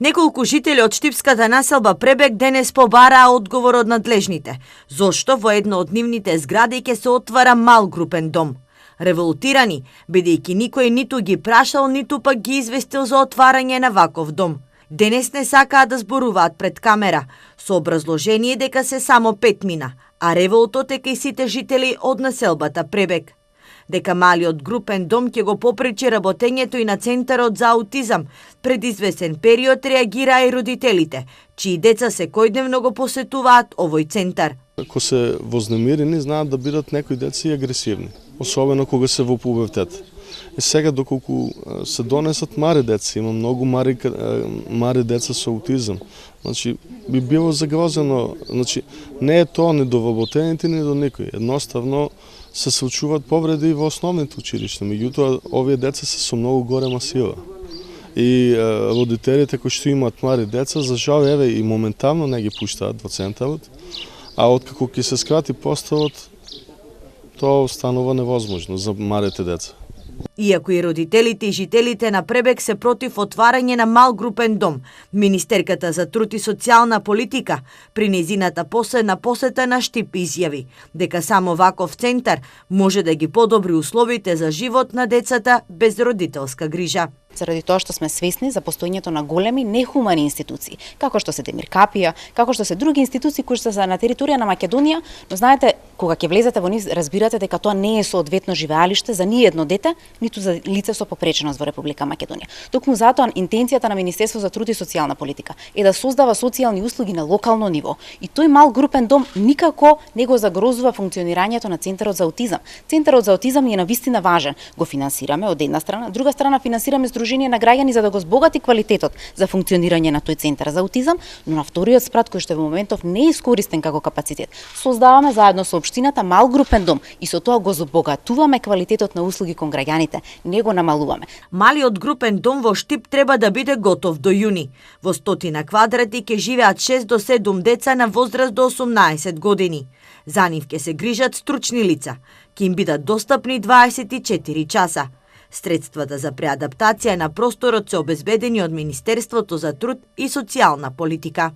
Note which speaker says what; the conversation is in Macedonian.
Speaker 1: Неколку жители од штипската населба Пребег денес побараа одговор од надлежните, зошто во едно од нивните згради ќе се отвара мал групен дом. Револтирани, бидејќи никој ниту ги прашал, ниту пак ги известил за отварање на ваков дом. Денес не сакаат да зборуваат пред камера, со образложение дека се само 5 мина, а револтот е кај сите жители од населбата Пребег. Дека малиот групен дом ќе го попречи работењето и на Центарот за аутизам. Пред известен период реагираа и родителите, чии деца секојдневно го посетуваат овој центар.
Speaker 2: Ако се вознемирени, знаат да бидат некои деца и агресивни, особено кога се во пубертет. И сега доколку се донесат мари деца, има многу мари деца со аутизам, значи би било загрозено, значи не е тоа ни до вработените, ни до никој. Едноставно се случуваат повреди во основните училишта, меѓутоа овие деца се со многу голема сила. И родителите кои што имаат мари деца, за жал еве и моментално не ги пуштаат во центарот, а откако ќе се скрати поставот, тоа останува невозможно за марите деца.
Speaker 1: Иако и родителите и жителите на Пребег се против отварање на мал групен дом, Министерката за труд и социјална политика при нејзината последна посета на Штип изјави дека само ваков центар може да ги подобри условите за живот на децата без родителска грижа.
Speaker 3: Заради тоа што сме свесни за постоењето на големи нехумани институции, како што се Демир Капија, како што се други институции кои се на територија на Македонија, но знаете, кога ќе влезете во нив, разбирате дека тоа не е соодветно живеалиште за ни едно дете, ниту за лице со попреченост во Република Македонија. Токму затоа интенцијата на Министерството за труд и социјална политика е да создава социјални услуги на локално ниво. И тој мал групен дом никако не го загрозува функционирањето на Центарот за аутизам. Центарот за аутизам е навистина важен. Го финансираме од една страна, друга страна финансираме Сдружение на граѓани за да го збогати квалитетот за функционирање на тој центар за аутизам, но на вториот спрат кој што во моментов не е искористен како капацитет, создаваме заедно со општината мал групен дом и со тоа го збогатуваме квалитетот на услуги кон граѓаните, не го намалуваме.
Speaker 1: Малиот групен дом во Штип треба да биде готов до јуни. Во 100 квадрати ќе живеат 6 до 7 деца на возраст до 18 години. За нив ќе се грижат стручни лица, ќе им бидат достапни 24 часа. Средствата за преадаптација на просторот се обезбедени од Министерството за труд и социјална политика.